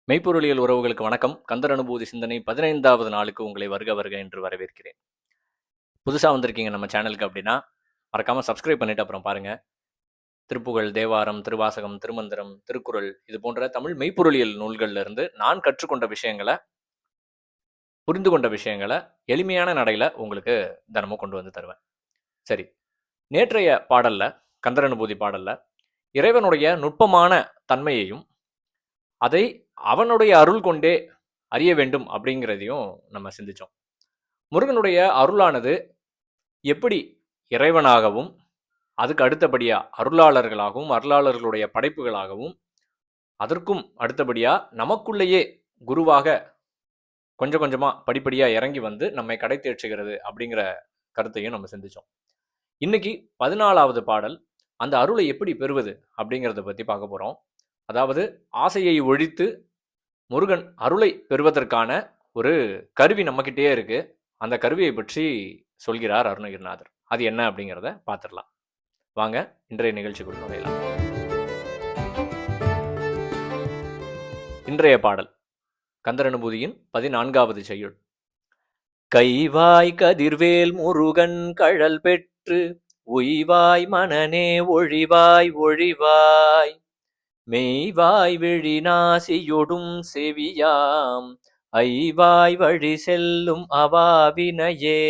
மெய்ப்பொருளியல் உறவுகளுக்கு வணக்கம். கந்தர் அனுபூதி சிந்தனை 15வது நாளுக்கு உங்களை வருக வருக என்று வரவேற்கிறேன். புதுசா வந்திருக்கீங்க நம்ம சேனலுக்கு அப்படின்னா, மறக்காம சப்ஸ்கிரைப் பண்ணிட்டு அப்புறம் பாருங்க. திருப்புகழ், தேவாரம், திருவாசகம், திருமந்திரம், திருக்குறள் இது போன்ற தமிழ் மெய்ப்பொருளியல் நூல்கள்ல இருந்து நான் கற்றுக்கொண்ட விஷயங்கள, புரிந்து கொண்ட விஷயங்கள எளிமையான நடையில உங்களுக்கு தினமும் கொண்டு வந்து தருவேன். சரி, நேற்றைய பாடல்ல, கந்தர் அனுபூதி பாடல்ல இறைவனுடைய நுட்பமான தன்மையையும், அதை அவனுடைய அருள் கொண்டே அறிய வேண்டும் அப்படிங்கிறதையும் நம்ம சிந்திச்சோம். முருகனுடைய அருளானது எப்படி இறைவனாகவும், அதுக்கு அடுத்தபடியா அருளாளர்களாகவும், அருளாளர்களுடைய படைப்புகளாகவும், அதற்கும் அடுத்தபடியா நமக்குள்ளேயே குருவாக கொஞ்சம் கொஞ்சமா படிப்படியா இறங்கி வந்து நம்மை கடை தேற்றுகிறது அப்படிங்கிற கருத்தையும் நம்ம சிந்திச்சோம். இன்னைக்கு 14வது பாடல் அந்த அருளை எப்படி பெறுவது அப்படிங்கிறத பத்தி பார்க்க போறோம். அதாவது ஆசையை ஒழித்து முருகன் அருளை பெறுவதற்கான ஒரு கருவி நம்மகிட்டயே இருக்கு. அந்த கருவியை பற்றி சொல்கிறார் அருணகிரிநாதர். அது என்ன அப்படிங்கிறத பார்த்துடலாம். வாங்க இன்றைய நிகழ்ச்சிக்குள் நுழையலாம். இன்றைய பாடல் கந்தர் அனுபூதியின் 14வது செய்யுள். கைவாய் கதிர்வேல் முருகன் கழல் பெற்று உய்வாய் மனனே ஒழிவாய் ஒழிவாய் மெய்வாய் விழி நாசியொடும் செவியாம் ஐவாய் வழி செல்லும் அவாவினையே.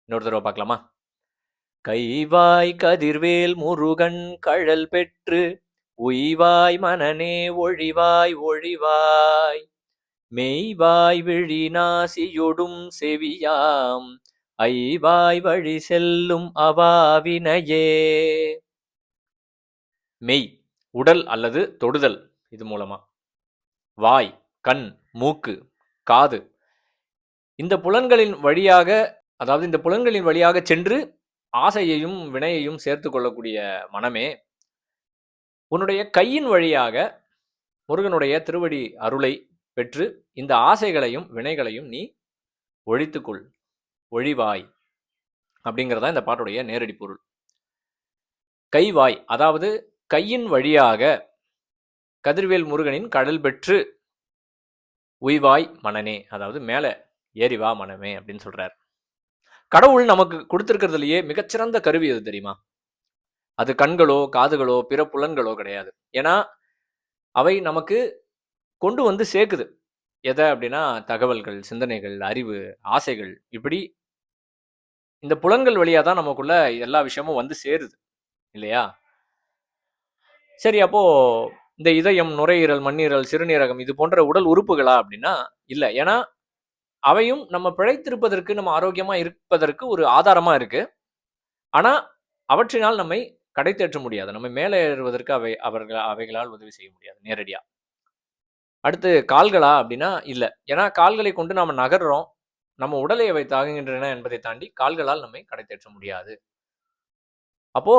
இன்னொரு தடவை பார்க்கலாமா? கைவாய் கதிர்வேல் முருகன் கழல் பெற்று உய்வாய் மனனே ஒழிவாய் ஒழிவாய் மெய்வாய் விழி நாசியொடும் செவியாம் ஐவாய் வழி செல்லும் அவாவினையே. மெய் உடல் அல்லது தொடுதல், இது மூலமா. வாய், கண், மூக்கு, காது, இந்த புலன்களின் வழியாக, அதாவது இந்த புலன்களின் வழியாக சென்று ஆசையையும் வினையையும் சேர்த்து கொள்ளக்கூடிய மனமே, உன்னுடைய கையின் வழியாக முருகனுடைய திருவடி அருளை பெற்று இந்த ஆசைகளையும் வினைகளையும் நீ ஒழித்துக்கொள், ஒழிவாய் அப்படிங்கிறதா இந்த பாட்டுடைய நேரடி பொருள். கைவாய் அதாவது கையின் வழியாக கதிர்வேல் முருகனின் கடல் பெற்று உய்வாய் மனனே, அதாவது மேல ஏறிவா மனமே அப்படின்னு சொல்றார். கடவுள் நமக்கு கொடுத்திருக்கிறதுலயே மிகச்சிறந்த கருவி எது தெரியுமா? அது கண்களோ காதுகளோ பிற புலன்களோ கிடையாது. ஏன்னா அவை நமக்கு கொண்டு வந்து சேர்க்குது. எதை அப்படின்னா தகவல்கள், சிந்தனைகள், அறிவு, ஆசைகள், இப்படி இந்த புலன்கள் வழியா தான் நமக்குள்ள எல்லா விஷயமும் வந்து சேருது இல்லையா? சரி, அப்போ இந்த இதயம், நுரையீரல், மண்ணீரல், சிறுநீரகம் இது போன்ற உடல் உறுப்புகளா அப்படின்னா இல்ல. ஏன்னா அவையும் நம்ம பிழைத்திருப்பதற்கு, நம்ம ஆரோக்கியமா இருப்பதற்கு ஒரு ஆதாரமா இருக்கு. ஆனா அவற்றினால் நம்மை கடை தேற்ற முடியாது. நம்ம மேலே ஏறுவதற்கு அவைகளால் உதவி செய்ய முடியாது நேரடியா. அடுத்து கால்களா அப்படின்னா இல்ல. ஏன்னா கால்களை கொண்டு நாம நகர்றோம், நம்ம உடலை அவை தாங்குகின்றன என்பதை தாண்டி கால்களால் நம்மை கடை தேற்ற முடியாது. அப்போ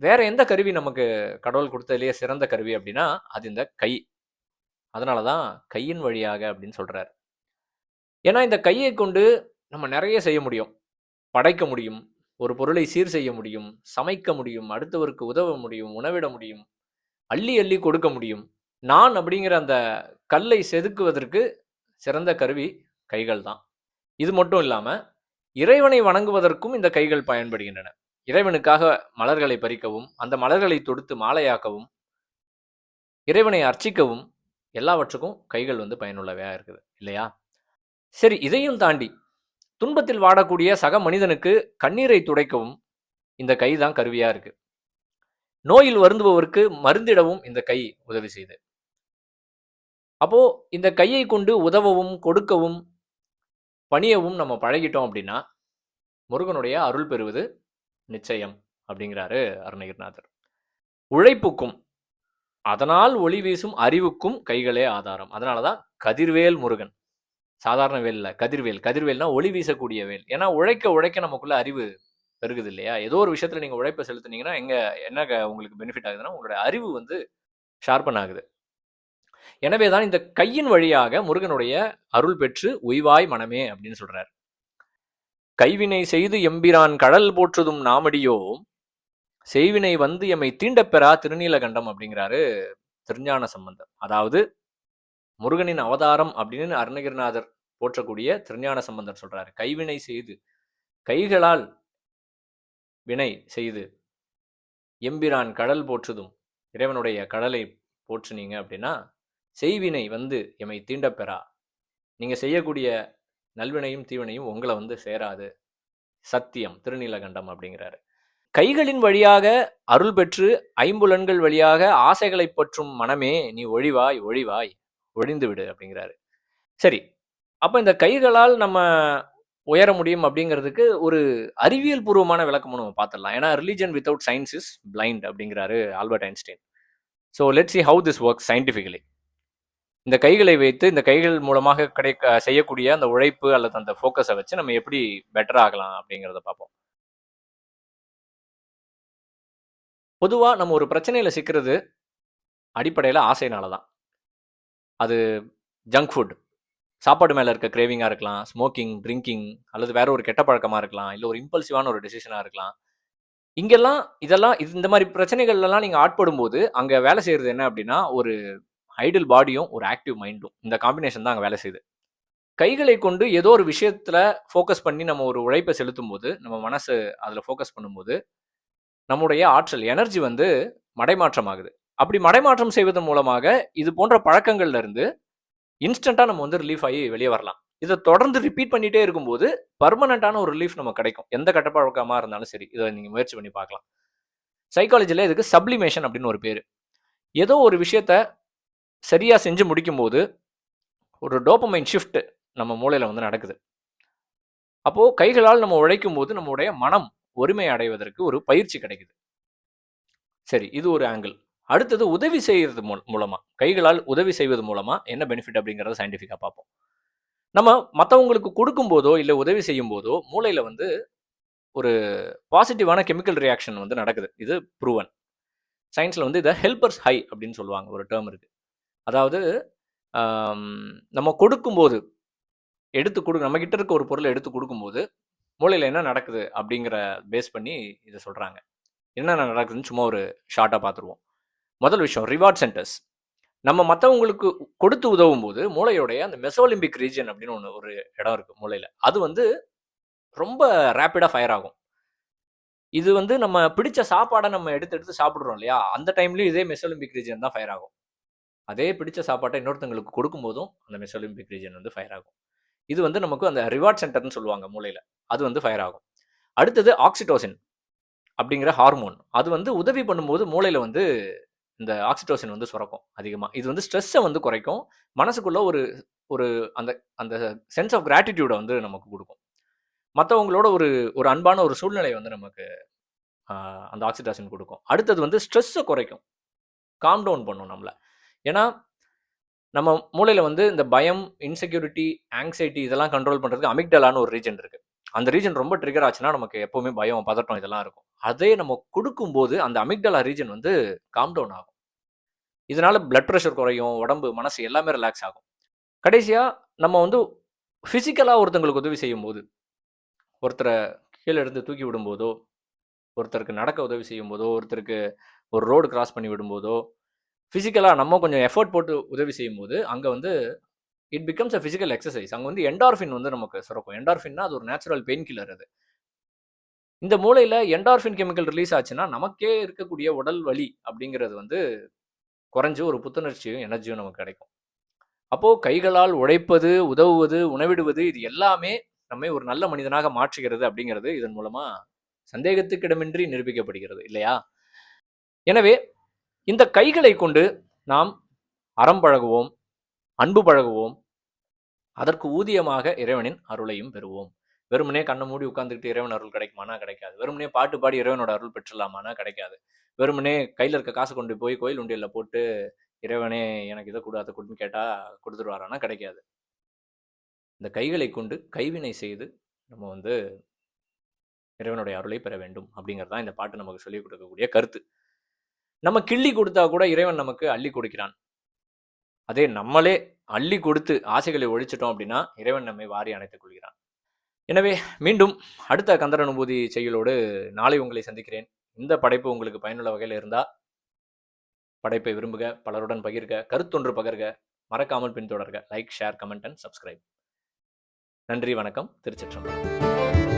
வேற எந்த கருவி நமக்கு கடவுள் கொடுத்ததிலேயே சிறந்த கருவி அப்படின்னா அது இந்த கை. அதனாலதான் கையின் வழியாக அப்படின்னு சொல்றாரு. ஏன்னா இந்த கையை கொண்டு நம்ம நிறைய செய்ய முடியும். படைக்க முடியும், ஒரு பொருளை சீர் செய்ய முடியும், சமைக்க முடியும், அடுத்தவருக்கு உதவ முடியும், உணவிட முடியும், அள்ளி அள்ளி கொடுக்க முடியும். நான் அப்படிங்கிற அந்த கல்லை செதுக்குவதற்கு சிறந்த கருவி கைகள் தான். இது மட்டும் இல்லாம இறைவனை வணங்குவதற்கும் இந்த கைகள் பயன்படுகின்றன. இறைவனுக்காக மலர்களை பறிக்கவும், அந்த மலர்களை தொடுத்து மாலையாக்கவும், இறைவனை அர்ச்சிக்கவும் எல்லாவற்றுக்கும் கைகள் பயனுள்ளவையா இருக்குது இல்லையா? சரி, இதையும் தாண்டி துன்பத்தில் வாடக்கூடிய சக மனிதனுக்கு கண்ணீரை துடைக்கவும் இந்த கை தான் கருவியா இருக்கு. நோயில் வருந்துபவருக்கு மருந்திடவும் இந்த கை உதவி செய்து. அப்போ இந்த கையை கொண்டு உதவவும், கொடுக்கவும், பணியவும் நம்ம பழகிட்டோம் அப்படின்னா முருகனுடைய அருள் பெறுவது நிச்சயம் அப்படிங்கிறாரு அருணகிரிநாதர். உழைப்புக்கும் அதனால் ஒளி வீசும் அறிவுக்கும் கைகளே ஆதாரம். அதனாலதான் கதிர்வேல் முருகன். சாதாரண வேல் இல்ல, கதிர்வேல். கதிர்வேல்னா ஒளி வீசக்கூடிய வேல். ஏன்னா உழைக்க உழைக்க நமக்குள்ள அறிவு பெருகுது இல்லையா? ஏதோ ஒரு விஷயத்துல நீங்க உழைப்பை செலுத்துனீங்கன்னா என்ன உங்களுக்கு பெனிஃபிட் ஆகுதுன்னா உங்களுடைய அறிவு ஷார்பன் ஆகுது. எனவேதான் இந்த கையின் வழியாக முருகனுடைய அருள் பெற்று உய்வாய் மனமே அப்படின்னு சொல்றாரு. கைவினை செய்து எம்பிரான் கடல் போற்றுதும் நாமடியோ செய்வினை வந்து எம்மை தீண்டப்பெறா திருநீலகண்டம் அப்படிங்கிறாரு திருஞான சம்பந்தர். அதாவது முருகனின் அவதாரம் அப்படின்னு அருணகிரிநாதர் போற்றக்கூடிய திருஞான சம்பந்தர் சொல்றாரு, கைவினை செய்து, கைகளால் வினை செய்து எம்பிரான் கடல் போற்றுதும், இறைவனுடைய கடலை போற்றுனீங்க அப்படின்னா செய்வினை வந்து எமை தீண்டப்பெறா, நீங்க செய்யக்கூடிய நல்வினையும் தீவினையும் உங்களை வந்து சேராது, சத்தியம் திருநீலகண்டம் அப்படிங்கிறாரு. கைகளின் வழியாக அருள் பெற்று ஐம்புலன்கள் வழியாக ஆசைகளை பற்றும் மனமே நீ ஒழிவாய் ஒழிவாய் ஒழிந்து விடு அப்படிங்கிறாரு. சரி, அப்ப இந்த கைகளால் நம்ம உயர முடியும் அப்படிங்கிறதுக்கு ஒரு அறிவியல் பூர்வமான விளக்கமும் நம்ம பார்த்துடலாம். ஏன்னா religion without science is blind அப்படிங்கிறாரு Albert Einstein. So let's see how this work scientifically. இந்த கைகளை வைத்து, இந்த கைகள் மூலமாக செய்யக்கூடிய அந்த உழைப்பு அல்லது அந்த ஃபோக்கஸை வச்சு நம்ம எப்படி பெட்டர் ஆகலாம் அப்படிங்கிறத பார்ப்போம். பொதுவா நம்ம ஒரு பிரச்சனையில சிக்கிறது அடிப்படையில ஆசையினால தான். அது ஜங்க் ஃபுட், சாப்பாடு மேல இருக்க கிரேவிங்கா இருக்கலாம், ஸ்மோக்கிங், ட்ரிங்கிங், அல்லது வேற ஒரு கெட்ட பழக்கமா இருக்கலாம், இல்ல ஒரு இம்பல்சிவான ஒரு டெசிஷனா இருக்கலாம். இங்கெல்லாம் இதெல்லாம் இந்த மாதிரி பிரச்சனைகள்லாம் நீங்க ஆட்படும்போது அங்க வேலை செய்யறது என்ன அப்படின்னா, ஒரு ஐடில் பாடியும் ஒரு ஆக்டிவ் மைண்டும், இந்த காம்பினேஷன் தான் அங்க வேலை செய்யுது. கைகளை கொண்டு ஏதோ ஒரு விஷயத்துல ஃபோக்கஸ் பண்ணி நம்ம ஒரு உழைப்பை செலுத்தும் போது, நம்ம மனசு அதுல ஃபோக்கஸ் பண்ணும்போது நம்முடைய ஆற்றல், எனர்ஜி வந்து மடைமாற்றம் ஆகுது. அப்படி மடைமாற்றம் செய்வதன் மூலமாக இது போன்ற பழக்கங்கள்ல இருந்து இன்ஸ்டன்டா நம்ம வந்து ரிலீஃப் ஆகி வெளியே வரலாம். இதை தொடர்ந்து ரிப்பீட் பண்ணிட்டே இருக்கும்போது பர்மனண்டான ஒரு ரிலீஃப் நமக்கு கிடைக்கும். எந்த கெட்ட பழக்கமா இருந்தாலும் சரி, இதை நீங்க முயற்சி பண்ணி பார்க்கலாம். சைக்காலஜில இதுக்கு சப்ளிமேஷன் அப்படின்னு ஒரு பேரு. ஏதோ ஒரு விஷயத்த சரியா செஞ்சு முடிக்கும் போது ஒரு டோபமைன் ஷிஃப்ட் நம்ம மூளையில வந்து நடக்குது. அப்போ கைகளால் நம்ம உழைக்கும் போது நம்முடைய மனம் ஒருமை அடைவதற்கு ஒரு பயிற்சி கிடைக்குது. சரி, இது ஒரு ஆங்கிள். அடுத்தது உதவி செய்யறது மூலமா, கைகளால் உதவி செய்வது மூலமா என்ன பெனிஃபிட் அப்படிங்கறத சயின்டிஃபிக்கா பார்ப்போம். நம்ம மற்றவங்களுக்கு கொடுக்கும் போதோ இல்ல உதவி செய்யும் போதோ மூளையில வந்து ஒரு பாசிட்டிவான கெமிக்கல் ரியாக்ஷன் வந்து நடக்குது. இது ப்ரூவன். சயின்ஸ்ல வந்து இதை ஹெல்பர்ஸ் ஹை அப்படின்னு சொல்லுவாங்க, ஒரு டேர்ம் இருக்கு. அதாவது நம்ம கொடுக்கும்போது நம்ம கிட்ட இருக்க ஒரு பொருளை எடுத்து கொடுக்கும்போது மூளையில என்ன நடக்குது அப்படிங்கிற பேஸ் பண்ணி இதை சொல்றாங்க. என்னென்ன நடக்குதுன்னு சும்மா ஒரு ஷார்ட்டா பார்த்துருவோம். முதல் விஷயம், ரிவார்ட் சென்டர்ஸ். நம்ம மற்றவங்களுக்கு கொடுத்து உதவும் போது மூளையோடைய அந்த மெசோலிம்பிக் ரீஜன் அப்படின்னு ஒரு இடம் இருக்கு மூளையில. அது வந்து ரொம்ப ரேப்பிடா ஃபயர் ஆகும். இது வந்து நம்ம பிடிச்ச சாப்பாடை நம்ம எடுத்து எடுத்து சாப்பிடுறோம் இல்லையா, அந்த டைம்லயும் இதே மெசோலிம்பிக் ரீஜன் தான் ஃபயர் ஆகும். அதே பிடிச்ச சாப்பாட்டை இன்னொருத்தங்களுக்கு கொடுக்கும் போதும் அந்த மெசோலிம்பிக் ரீஜன் வந்து ஃபயர் ஆகும். இது வந்து நமக்கு அந்த ரிவார்ட் சென்டர்னு சொல்லுவாங்க மூளையில, அது வந்து ஃபயர் ஆகும். அடுத்தது ஆக்சிடோசின் அப்படிங்கிற ஹார்மோன். அது வந்து உதவி பண்ணும்போது மூளையில வந்து இந்த ஆக்சிடோசின் வந்து சுரக்கும் அதிகமா. இது வந்து ஸ்ட்ரெஸ்ஸை வந்து குறைக்கும். மனசுக்குள்ள ஒரு ஒரு அந்த அந்த சென்ஸ் ஆஃப் கிராட்டிடியூட வந்து நமக்கு கொடுக்கும். மற்றவங்களோட ஒரு ஒரு அன்பான ஒரு சூழ்நிலை வந்து நமக்கு அந்த ஆக்சிடோசின் கொடுக்கும். அடுத்தது வந்து ஸ்ட்ரெஸ்ஸை குறைக்கும், காம் டவுன் பண்ணும் நம்மள. ஏன்னா நம்ம மூளையில வந்து இந்த பயம், இன்செக்யூரிட்டி, ஆங்ஸைட்டி இதெல்லாம் கண்ட்ரோல் பண்றதுக்கு அமிக்டலான்னு ஒரு ரீஜன் இருக்கு. அந்த ரீஜன் ரொம்ப ட்ரிகர் ஆச்சுன்னா நமக்கு எப்பவுமே பயம், பதட்டம் இதெல்லாம் இருக்கும். அதே நம்ம கொடுக்கும்போது அந்த அமிக்டலா ரீஜன் வந்து காம் டவுன் ஆகும். இதனால பிளட் ப்ரெஷர் குறையும், உடம்பு, மனசு எல்லாமே ரிலாக்ஸ் ஆகும். கடைசியா நம்ம வந்து பிசிக்கலா ஒருத்தங்களுக்கு உதவி செய்யும் போது, ஒருத்தரை கீழே இருந்து தூக்கி விடும்போதோ, ஒருத்தருக்கு நடக்க உதவி செய்யும் போதோ, ஒருத்தருக்கு ஒரு ரோடு கிராஸ் பண்ணி விடும்போதோ, பிசிக்கலா நம்ம கொஞ்சம் எஃபோர்ட் போட்டு உதவி செய்யும் போது அங்க வந்து it becomes a physical exercise. அங்க வந்து என்டார்ஃபின் வந்து நமக்கு சுரக்கும். என்டார்ஃபின்னா அது ஒரு நேச்சுரல் பெயின் கில்லர். அது இந்த மூளையில என்டார்ஃபின் கெமிக்கல் ரிலீஸ் ஆச்சுன்னா நமக்கே இருக்கக்கூடிய உடல் வலி அப்படிங்கிறது வந்து குறைஞ்சு ஒரு புத்துணர்ச்சியும் எனர்ஜியும் நமக்கு கிடைக்கும். அப்போ கைகளால் உழைப்பது, உதவுவது, உணவிடுவது இது எல்லாமே நம்மை ஒரு நல்ல மனிதனாக மாற்றுகிறது அப்படிங்கிறது இதன் மூலமா சந்தேகத்துக்கிடமின்றி நிரூபிக்கப்படுகிறது இல்லையா? எனவே இந்த கைகளை கொண்டு நாம் அறம் பழகுவோம், அன்பு பழகுவோம், அதற்கு ஊதியமாக இறைவனின் அருளையும் பெறுவோம். வெறுமனே கண்ணை மூடி உட்கார்ந்துக்கிட்டு இறைவன் அருள் கிடைக்குமானா கிடைக்காது. வெறுமனே பாட்டு பாடி இறைவனோட அருள் பெற்றுலாமானா கிடைக்காது. வெறுமனே கையில இருக்க காசு கொண்டு போய் கோயில் உண்டியல்ல போட்டு இறைவனே எனக்கு இதை கொடு அதை கொடுன்னு கேட்டா கொடுத்துருவாரானா கிடைக்காது. இந்த கைகளை கொண்டு கைவினை செய்து நம்ம வந்து இறைவனுடைய அருளை பெற வேண்டும் அப்படிங்கிறது தான் இந்த பாட்டு நமக்கு சொல்லிக் கொடுக்கக்கூடிய கருத்து. நம்ம கிள்ளி கொடுத்தா கூட இறைவன் நமக்கு அள்ளி கொடுக்கிறான். அதே நம்மளே அள்ளி கொடுத்து ஆசைகளை ஒழிச்சிட்டோம் அப்படின்னா இறைவன் நம்மை வாரி அணைத்துக் கொள்கிறான். எனவே மீண்டும் அடுத்த கந்தர் அனுபூதி செய்யுளோடு நாளை உங்களை சந்திக்கிறேன். இந்த படைப்பு உங்களுக்கு பயனுள்ள வகையில் இருந்தா படைப்பை விரும்புக, பலருடன் பகிர்க, கருத்தொன்று பகர்க, மறக்காமல் பின்தொடர்க. Like, share, comment and subscribe. நன்றி, வணக்கம். திருச்சிற்றம்பலம்.